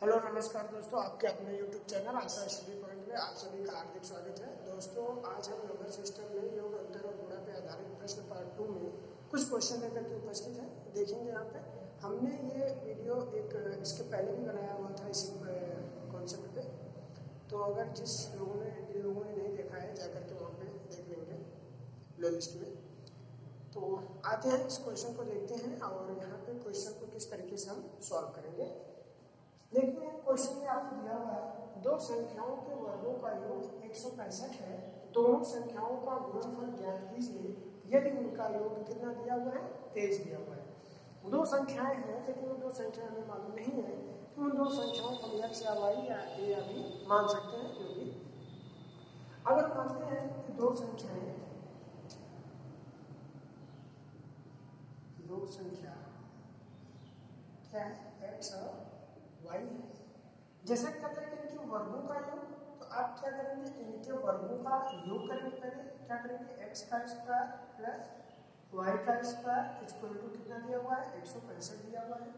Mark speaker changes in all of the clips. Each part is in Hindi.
Speaker 1: हेलो नमस्कार दोस्तों, आपके अपने YouTube चैनल आशा स्टडी पॉइंट में आप सभी का हार्दिक स्वागत है। दोस्तों, आज हम नंबर सिस्टम में योग अंतर और गुणा पे आधारित प्रश्न पार्ट 2 में कुछ क्वेश्चन लेकर के उपस्थित हैं। देखेंगे यहाँ पे हमने ये वीडियो एक इसके पहले भी बनाया हुआ था इसी कॉन्सेप्ट पे, तो अगर जिन लोगों ने नहीं देखा है जाकर के वहाँ पे देख लेंगे प्ले लिस्ट में। तो आते हैं इस क्वेश्चन को देखते हैं और यहाँ पे क्वेश्चन को किस तरीके से हम सॉल्व करेंगे। देखिए क्वेश्चन में आपको दिया हुआ है दो संख्याओं के वर्गों का योग 165 है, दोनों संख्याओं का गुणनफल ज्ञात कीजिए यदि उनका योग कितना दिया हुआ है, 23 दिया हुआ है। दो संख्याएं हैं लेकिन वो दो संख्याएं हमें मालूम नहीं है, तो उन दो संख्याओं को x या y या a या b मान सकते हैं। क्योंकि अगर मानते हैं कि दो संख्या क्या है, x और y है। जैसा कहते हैं कि इनके वर्गों का योग, तो आप क्या करेंगे, इनके वर्गों का योग करने पहले क्या करेंगे, x का स्क्वायर प्लस y का स्क्वायर इक्वल टू कितना दिया हुआ है, 165 दिया हुआ है।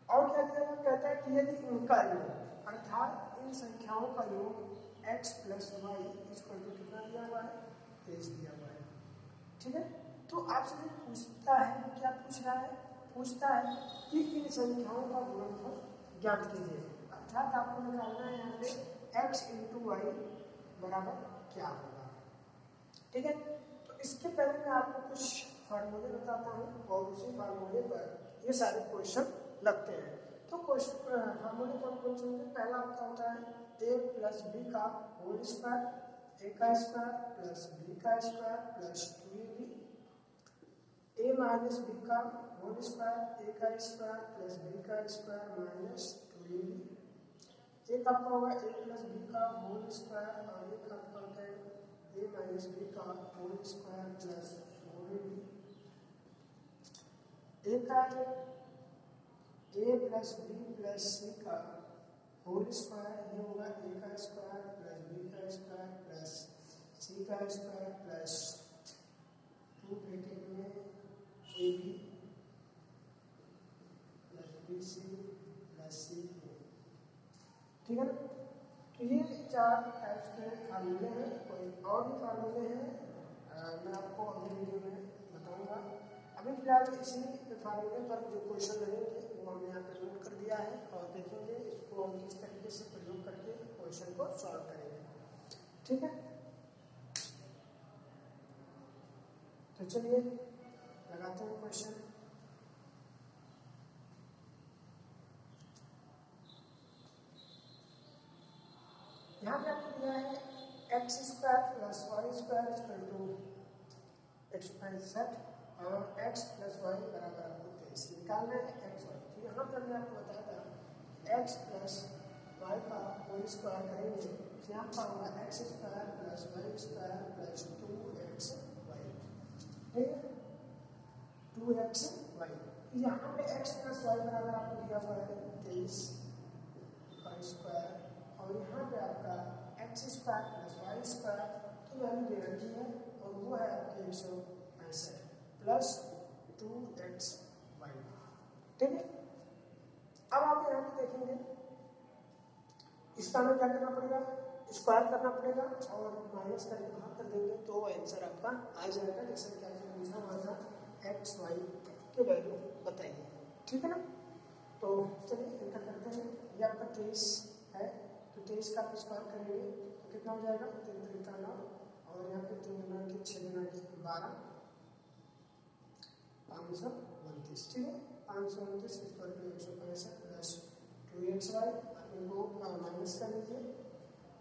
Speaker 1: और क्या दिया हुआ, कहता है कि यदि उनका योग अर्थात इन संख्याओं का योग x plus y equal to कितना दिया हुआ है, 23 दिया हुआ है। ठीक है, तो आपसे पूछता है, क्या पूछ रहा है, पूछता है कि इन संख्याओं का गुणनफल ज्ञात कीजिए। अर्थात आपको निकालना है यहाँ पे x इंटू वाई बराबर क्या होगा। ठीक है, तो इसके पहले मैं आपको कुछ फार्मूले बताता हूँ और उसी फार्मूले पर ये सारे क्वेश्चन लगते हैं। तो क्वेश्चन फार्मूले कौन कौन से होंगे, पहला आपका होता है a प्लस बी का होल स्क्वायर, a का स्क्वायर प्लस b का square plus 2ab, a minus B का होल स्क्वायर, a का स्क्वायर प्लस b का स्क्वायर माइनस 2ab। एक आपका होगा a प्लस बी का होल स्क्वायर और एक आपका होता है a माइनस बी का होल स्क्वायर प्लस 4ab। एक का a plus B plus c का होल स्क्वायर, ये होगा a का स्क्वायर प्लस b का स्क्वायर प्लस c का स्क्वायर प्लस 2 ब्रैकेट में ab plus bc plus c। ठीक है ना, तो ये चार टाइप्स के फार्मूले हैं। कोई और भी फार्मूले हैं, मैं आपको अगले वीडियो में बताऊंगा। अभी फिलहाल इसी फार्मूले पर जो क्वेश्चन लगेंगे वो हमने यहाँ पे नोट कर दिया है और देखेंगे इसको हम किस तरीके से प्रयोग करके क्वेश्चन को सॉल्व करेंगे। ठीक है, तो चलिए लगाते हैं क्वेश्चन। यहाँ पे आपको दिया है X square plus Y square equal to 165 और एक्स प्लस वाई बराबर आपको 23 निकालना है एक्स वाई। तो यहाँ पर मैं आपको बताया था एक्स प्लस वाई का होल स्क्वायर करेंगे, तो यहाँ पर होगा X square plus Y square plus 2x Y. ठीक है, 2x वाई। यहाँ पे एक्स प्लस वाई बराबर आपको दिया हुआ है 23 का स्क्वायर और यहाँ पे आपका X square plus Y square की वैल्यू दे रखी है और वो है आपके 165 प्लस 2x वाई। ठीक है, अब आप यहाँ पे देखेंगे इसका हमें क्या करना पड़ेगा, स्क्वायर करना पड़ेगा और माइनस करके भाग कर देंगे तो आंसर आपका आ जाएगा। जैसे कि आपने पूछा हुआ था एक्स वाई की वैल्यू बताइए। ठीक है ना, तो चलिए एंटर करते हैं। ये आपका 23 है, तो 23 का आप स्क्वायर करेंगे तो कितना हो जाएगा, 3 3 का 9 और यहाँ पे 3 गुना के 6 गुना के 12 529। ठीक है, 529 स्क्वायर टू 165 प्लस 2xy इनको माइनस कर लीजिए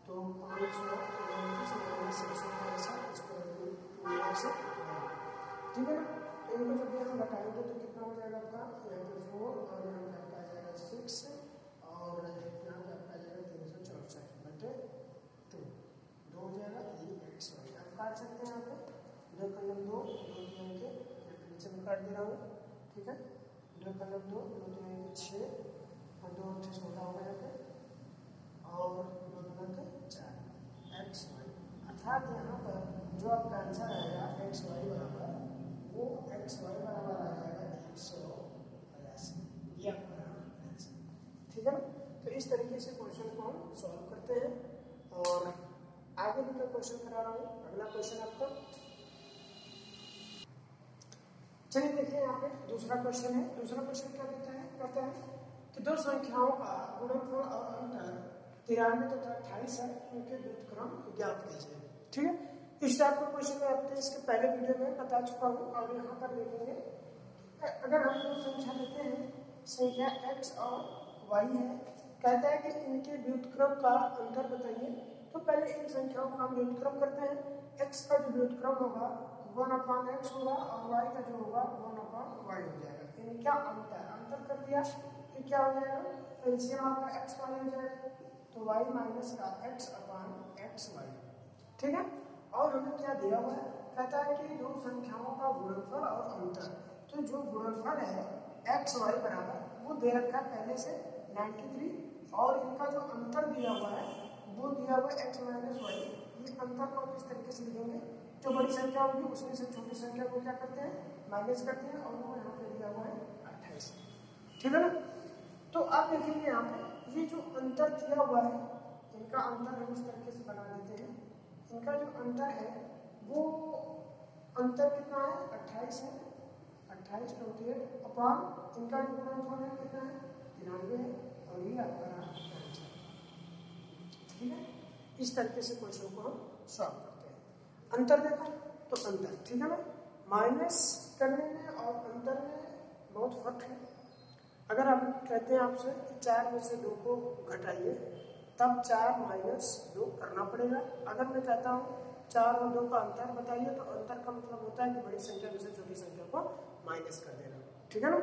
Speaker 1: तो 529 माइनस 165 स्क्वायर टू 2xy। ठीक है ना, इनको जब भी हम घटाएंगे तो कितना हो जाएगा आपका, यहाँ पे 4 और यहाँ पे आपका आ जाएगा 6 और यहाँ पे आपका आ जाएगा 364 बटे 2 हो जाएगा x वाई। आप काट सकते हैं, यहाँ पे 2 का 2 के नीचे में काट दे रहा हूँ। ठीक है, 2 का 2 2 6 और 2 छोटा होगा यहाँ पे और 2 के 4 एक्स वाई। अर्थात यहाँ पर जो आपका आंसर आएगा एक्स वाई बराबर, वो एक्स वाई बराबर आ जाएगा 182। ये आपका आंसर। ठीक है ना, तो इस के भी मैं क्वेश्चन करा रहा हूँ। अगला क्वेश्चन आपका, चलिए देखिए यहाँ पे दूसरा क्वेश्चन है। दूसरा क्वेश्चन क्या देता है, कहता है कि दो संख्याओं का गुणनफल और अंतर 93 तथा 28 है, उनके व्युत्क्रम ज्ञात कीजिए। ठीक है, इस टाइप का क्वेश्चन मैं आपको इसके पहले वीडियो में बता चुका हूँ। और यहाँ पर देखेंगे अगर हम दो संख्या लेते हैं, संख्या x और y है, कहता है कि इनके व्युत्क्रम का अंतर बताइए। तो पहले इन संख्याओं का हम व्युत्क्रम करते हैं। x का जो व्युत्क्रम होगा 1/x होगा और y का जो होगा 1/y हो जाएगा। यानी क्या अंतर कर दिया कि क्या हो जाएगा, एलसीएम आपका x वाई हो जाएगा, तो y माइनस का x/xy। ठीक है, और हमें क्या दिया हुआ है, कहता है कि दो संख्याओं का गुणनफल और अंतर। तो जो गुणनफल है एक्स वाई बराबर वो दे रखा है पहले से 93, और इनका जो अंतर दिया हुआ है वो दिया हुआ है एक्स माइनस वाई। ये अंतर को किस तरीके से लिखेंगे, जो बड़ी संख्या होगी उसमें से छोटी संख्या को क्या करते हैं, माइनस करते हैं, और वो यहाँ पे दिया हुआ है 28। ठीक है ना। तो आप देखेंगे यहाँ पे ये जो अंतर दिया हुआ है, इनका अंतर हम इस तरीके से बना देते हैं। इनका जो अंतर है वो अंतर कितना है, 28 है, 28 28 अपॉन इनका जो गुणनफल है कितना है, 93 है, और ये आपका आंसर। ठीक है, इस तरीके से क्वेश्चन को हम सॉल्व करते हैं। अंतर देखो तो अंतर, ठीक है ना, माइनस करने में और अंतर में बहुत फर्क है। अगर हम कहते हैं आपसे 4 में से 2 को घटाइए, तब 4 माइनस 2 करना पड़ेगा। अगर मैं कहता हूँ 4 और 2 का अंतर बताइए, तो अंतर का मतलब होता है कि बड़ी संख्या में से छोटी संख्या को माइनस कर देना। ठीक है ना।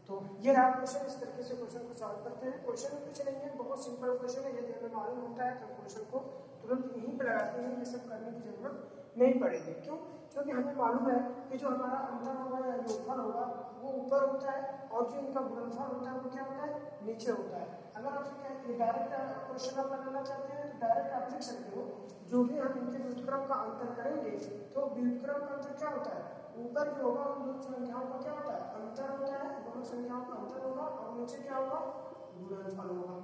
Speaker 1: तो ये रहा क्वेश्चन, इस तरीके से क्वेश्चन को सॉल्व करते हैं। क्वेश्चन में कुछ नहीं है, बहुत सिंपल क्वेश्चन है। यदि हमें मालूम होता है तो क्वेश्चन को तुरंत यहीं पर लगाते हैं, ये सब करने की जरूरत नहीं पड़ेगी। क्यों, क्योंकि हमें मालूम है कि जो हमारा अंतर होगा या योगफल होगा वो ऊपर होता है, और जो इनका गुणनफल होता है वो क्या होता है, नीचे होता है। अगर आपसे डायरेक्ट क्वेश्चन आप बनाना चाहते हैं तो डायरेक्ट आप लिख सकते हो, जो भी हम इनके व्युत्क्रम का अंतर करेंगे तो व्युत्क्रम का अंतर क्या होता है, ऊपर जो होगा उन दोनों संख्याओं का क्या होता है, अंतर होता है, दोनों संख्याओं का अंतर होगा, और नीचे क्या होगा, गुणनफल होगा।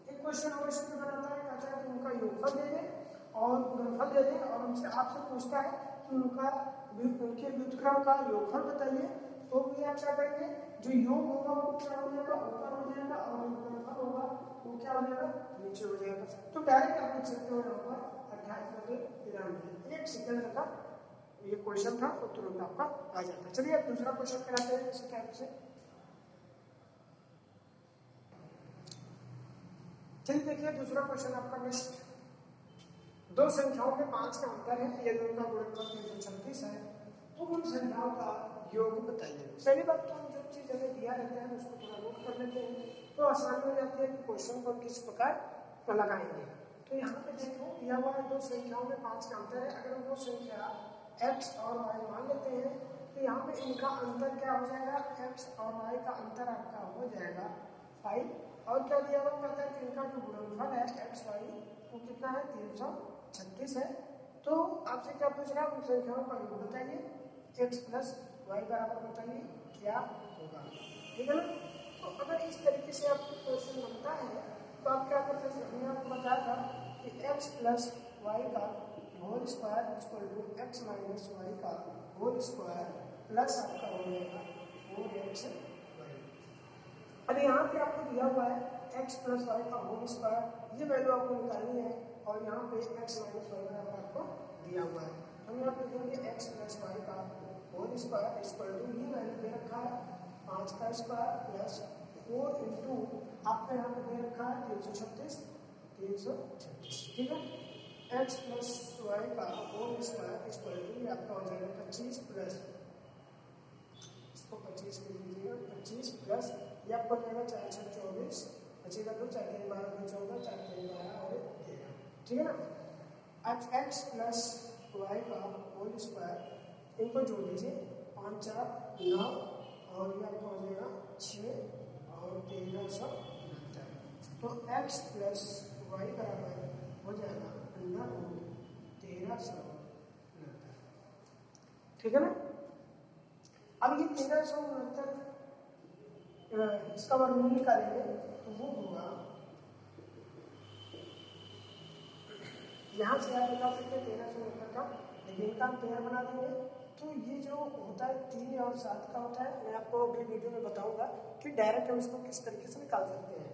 Speaker 1: एक क्वेश्चन और इसमें बनाता है, कहता है कि उनका योगफल दे दें और गुणनफल दे दें, और उनसे आपसे पूछता है कि उनके व्युत्क्रम का योगफल बताइए। तो भी आप क्या करेंगे, जो योग होगा वो क्या हो जाएगा, ऊपर हो जाएगा, और जो गुणनफल होगा वो क्या हो जाएगा, नीचे हो जाएगा। तो डायरेक्ट आप लिख सकते हो यहाँ पर 28/93। एक सेकंड का ये क्वेश्चन था, तो तुरंत आपका आ जाता है। चलिए अब दूसरा क्वेश्चन कराते हैं इसी टाइप से। चलिए देखिए दूसरा क्वेश्चन आपका नेक्स्ट, दो संख्याओं में 5 का अंतर है, यदि उनका गुणनफल 336 है, तो उन संख्याओं का योग बताइए। पहली बात तो हम जो चीज हमें दिया रहता है उसको थोड़ा नोट कर लेते हैं, तो आसानी हो जाती है कि क्वेश्चन को किस प्रकार लगाएंगे। तो यहाँ पे देखो दिया हुआ है दो संख्याओं में 5 का अंतर है। अगर हम वो संख्या x और y मान लेते हैं, तो यहाँ पे इनका अंतर क्या हो जाएगा, x और y का अंतर आपका हो जाएगा 5। और क्या दिया हुआ, कहता है कि इनका जो गुणनफल है x y वो कितना है, 336 है। तो आपसे क्या पूछ रहा है, उन संख्याओं का योग बताइए, x प्लस y बराबर बताइए क्या होगा। ठीक है ना। तो अगर इस तरीके से आपको क्वेश्चन बनता है तो आप क्या करते हैं, हमने आपको बताया था कि x प्लस y का whole square equal to x minus Y का होल स्क्वायर प्लस आपका हो जाएगा 4xy। अब यहाँ पे आपको दिया हुआ है x प्लस वाई का होल स्क्वायर, ये वैल्यू आपको निकालनी है, और यहाँ पे x माइनस वाई बराबर आपको दिया हुआ है। हम यहाँ पे देंगे x प्लस वाई का होल स्क्वायर इक्वल टू, ये वैल्यू दे रखा है 5 का स्क्वायर प्लस 4 इंटू आपका यहाँ पे दे रखा है 336। ठीक है, x प्लस वाई का होल स्क्वायर इक्वल टू आपका हो जाएगा 25 प्लस, इसको 25 लिख लीजिएगा, 25 प्लस ये आपको जाएगा 4 से 24, बचेगा 2, 4 के 12 में 14, 4 के 12 और 13। ठीक है ना। अब x प्लस वाई का होल स्क्वायर इनको जोड़ लीजिए, 5 4 9, और ये आपको हो जाएगा 6 और 1390। तो x प्लस वाई बराबर हो जाएगा 1390। ठीक है ना। अब ये 1369 इसका वर्गमूल निकालेंगे तो वो होगा, यहाँ से आप निकाल सकते हैं 1369 का, लेकिन इनका हम पेयर बना देंगे। तो ये जो होता है 3 और 7 का होता है, मैं आपको अगली वीडियो में बताऊंगा कि डायरेक्ट हम इसको किस तरीके से निकाल सकते हैं।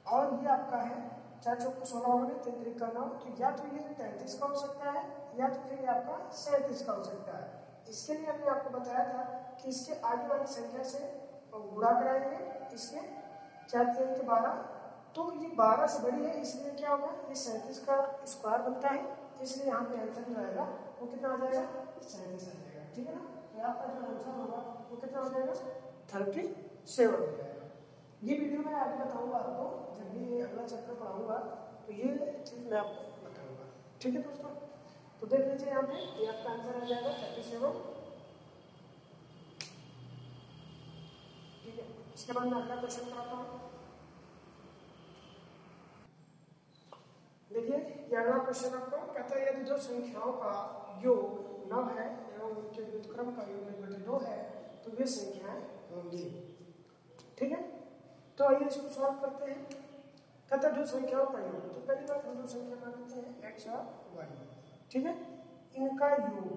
Speaker 1: और ये आपका है 4 चौको 16 हो गए, 3 3 का 9, तो या तो ये 33 का हो सकता है या तो फिर ये आपका 37 का हो सकता है। इसके लिए हमने आपको बताया था कि इसके आगे वाली संख्या से गुणा कराएंगे, इसके 4 3 के 12, तो ये 12 से बड़ी है, इसलिए क्या होगा, ये 37 का स्क्वायर बनता है, इसलिए यहाँ पे आंसर जो आएगा वो कितना आ जाएगा, 37 आ जाएगा। ठीक है ना, तो आपका जो आंसर होगा वो कितना हो जाएगा, 37 हो जाएगा। ये वीडियो मैं आगे बताऊंगा आपको, जब भी अगला चैप्टर पढ़ाऊंगा तो ये चीज मैं आपको बताऊंगा। ठीक है दोस्तों, तो देख लीजिए यहाँ पे ये आपका आंसर आ जाएगा 37। ठीक है, इसके बाद मैं अगला क्वेश्चन कराता हूँ। देखिए ये अगला क्वेश्चन आपको कहता है यदि दो संख्याओं का योग 9 है एवं उनके व्युत्क्रम का योग 1/2 है तो वे संख्याएं होंगी। ठीक है, तो आइए इसको सॉल्व करते हैं। कहता है दो संख्याओं का योग, तो पहली बात हम दो संख्या मान लेते हैं x और y। ठीक है, इनका योग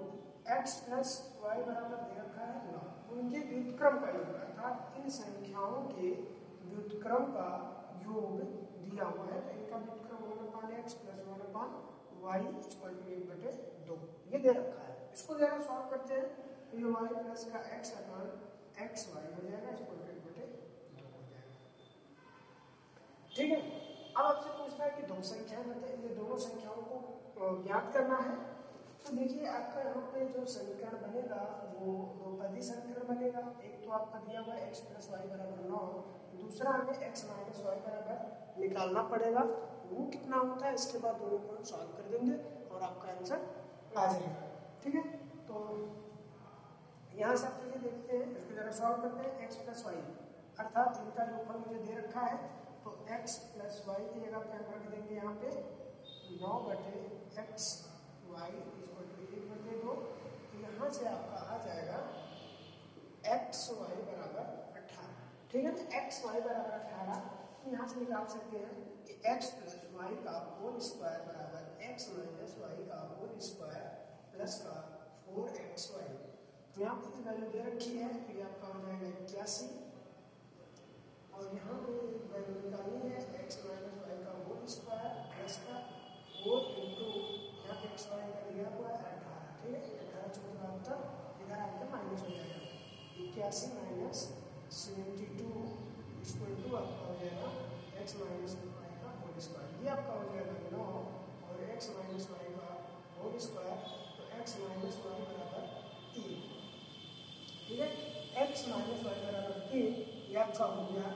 Speaker 1: x प्लस y बराबर दे रखा है 9, उनके व्युत्क्रम का योग अर्थात इन संख्याओं के व्युत्क्रम का योग दिया हुआ है, तो इनका व्युत्क्रम 1/x प्लस 1/y = 1/2 ये दे रखा है। इसको जरा सॉल्व करते हैं, तो ये y प्लस का x अपान xy हो जाएगा, इसको 1/2 हो जाएगा। ठीक है, अब आपसे पूछता है कि दो संख्याएं मतलब ये दोनों संख्याओं को ज्ञात करना है। तो देखिए आपका यहाँ पे जो समीकरण बनेगा वो दो पदी समीकरण बनेगा। एक तो आपका दिया हुआ है x प्लस वाई बराबर 9, दूसरा हमें x माइनस वाई बराबर निकालना पड़ेगा, वो कितना होता है, इसके बाद दोनों को हम सॉल्व कर देंगे और आपका आंसर आ जाएगा। ठीक है, तो यहाँ से आप चलिए देखते हैं, इसको जरा सॉल्व करते हैं। x प्लस वाई अर्थात इनका योगफल मुझे दे रखा है, तो x प्लस वाई की जगह पे हम रख देंगे यहाँ पे 9/x y = 1/2। तो यहाँ से आपका आ जाएगा x y बराबर 18। ठीक है ना, x y बराबर 18 तो यहाँ से निकाल सकते हैं कि x प्लस वाई का होल स्क्वायर बराबर x माइनस वाई का होल स्क्वायर प्लस का 4xy। तो यहाँ पे वैल्यू दे रखी है, तो ये आपका हो जाएगा 81, और यहाँ पे वैल्यू निकालनी है x माइनस वाई का होल स्क्वायर प्लस का 4 इंटू यहाँ पे x वाई का दिया हुआ है 18। ठीक है, 18 चौके 72, इधर आपका माइनस हो जाएगा 81 माइनस 72 = आपका हो जाएगा x माइनस वाई का होल स्क्वायर। ये आपका हो जाएगा 9 और x माइनस वाई का होल स्क्वायर, तो x माइनस वाई बराबर 3। ठीक है, x माइनस वाई बराबर 3 ये आपका हो गया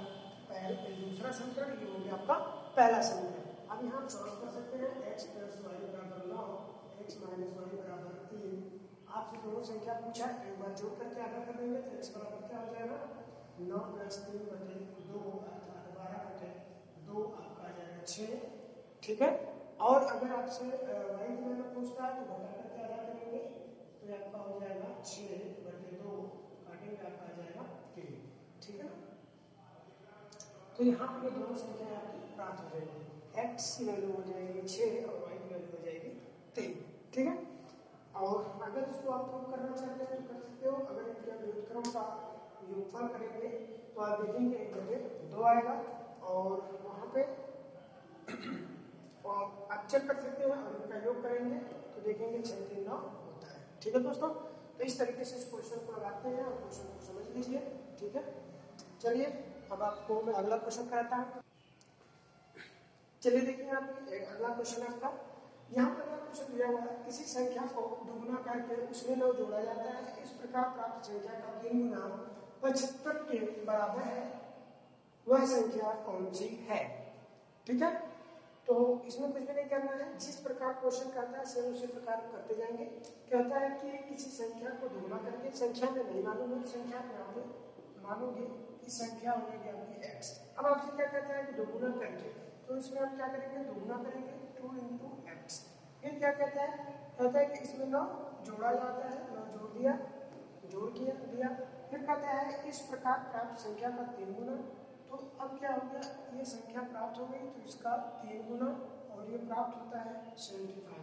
Speaker 1: दूसरा समीकरण, ये हो गया आपका पहला समीकरण। अब यहाँ सॉल्व कर सकते हैं x प्लस वाई बराबर 9, x माइनस वाई बराबर 3। आपसे दोनों संख्या पूछा, एक बार जोड़ करके आधा कर देंगे तो x बराबर क्या हो जाएगा, 9 + 3/2 अर्थात 12/2 आपका आ जाएगा 6। ठीक है, और अगर आपसे y की वैल्यू पूछता है तो घटा करके आधा करेंगे, तो आपका हो जाएगा 6/2 काटेंगे आपका आ जाएगा 3। ठीक है ना, तो यहाँ पे दोनों संख्या आपकी प्राप्त हो जाएगी, x की वैल्यू हो जाएगी 6 और y की वैल्यू हो जाएगी 3। ठीक है, और अगर इसको आप प्रूव करना चाहते हैं तो कर सकते हो। अगर इनके व्युत्क्रम का योगफल करेंगे तो आप देखेंगे 1/2 आएगा, और वहाँ पे और आप चेक कर सकते हैं, और इनका योग करेंगे तो देखेंगे 6 3 9 होता है। ठीक है दोस्तों, तो इस तरीके से इस क्वेश्चन को लगाते हैं और क्वेश्चन को समझ लीजिए। ठीक है, चलिए अब आपको मैं अगला क्वेश्चन कराता हूँ। चलिए देखिए आप अगला क्वेश्चन आपका, यहाँ पर अगला क्वेश्चन दिया हुआ है किसी संख्या को दुगुना करके उसमें 9 जोड़ा जाता है, इस प्रकार प्राप्त संख्या का 3 गुना 75 के बराबर है, वह संख्या कौन सी है। ठीक है, तो इसमें कुछ भी नहीं करना है, जिस प्रकार क्वेश्चन करता है सेम उसी प्रकार करते जाएंगे। कहता है कि किसी संख्या को दुगुना करके, संख्या में नहीं मालूम है, संख्या में यहाँ पे मानोगे कि संख्या हो जाएगी आपकी x। अब आपसे क्या कहता है कि दोगुना करके, तो इसमें आप क्या करेंगे, दोगुना करेंगे 2 × x। फिर क्या कहता है कि इसमें 9 जोड़ा जाता है, 9 जोड़ दिया, जोड़ किया दिया। फिर कहता है इस प्रकार प्राप्त संख्या का 3 गुना। तो अब क्या हो गया, ये संख्या प्राप्त हो गई तो इसका 3 गुना और ये प्राप्त होता है 75।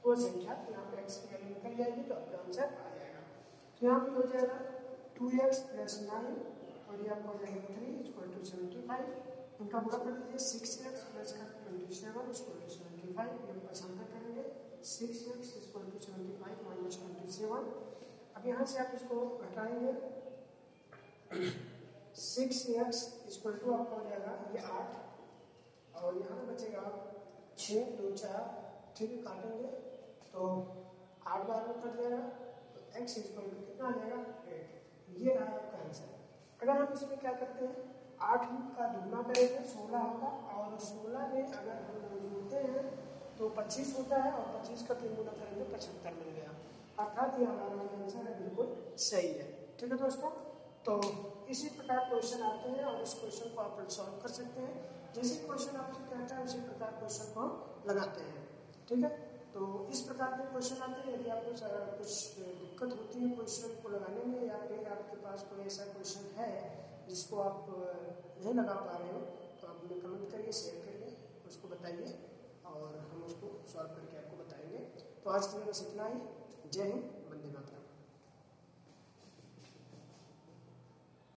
Speaker 1: तो वो संख्या यहाँ पे x की वैल्यू निकल जाएगी तो आपका आंसर आ जाएगा। तो यहाँ पे हो जाएगा 2x + 9 और ये आपको हो जाएगा 3 = 75। इनका गुणा कर लीजिए 6x + 27 = 75। ये हम पसंद करेंगे 6x = 75 - 27। अब यहाँ से आप इसको घटाएंगे 6x = आपका हो जाएगा ये 8 और यहाँ पे बचेगा 6 2 4, ठीक है काटेंगे तो 8 बार में कट जाएगा तो x = कितना आ जाएगा 8। ये रहा आपका आंसर। अगर हम इसमें क्या करते हैं 8 का दुगना करेंगे 16 होगा और 16 में अगर हम जोड़ते हैं तो 25 होता है और 25 का 3 गुना करेंगे 75 मिल गया। अर्थात ये हमारा आंसर है बिल्कुल सही है। ठीक है दोस्तों, तो इसी प्रकार क्वेश्चन आते हैं और इस क्वेश्चन को आप सॉल्व कर सकते हैं। जैसे क्वेश्चन आपसे कहता है उसी प्रकार क्वेश्चन को लगाते हैं। ठीक है, तो इस प्रकार के क्वेश्चन आते हैं। यदि आपको कुछ दिक्कत होती है क्वेश्चन को लगाने में या फिर आपके पास कोई ऐसा क्वेश्चन है जिसको आप नहीं लगा पा रहे हो तो आप हमें कमेंट करिए, शेयर करिए, उसको बताइए और हम उसको सॉल्व करके आपको बताएंगे। तो आज के लिए बस इतना ही। जय हिंद।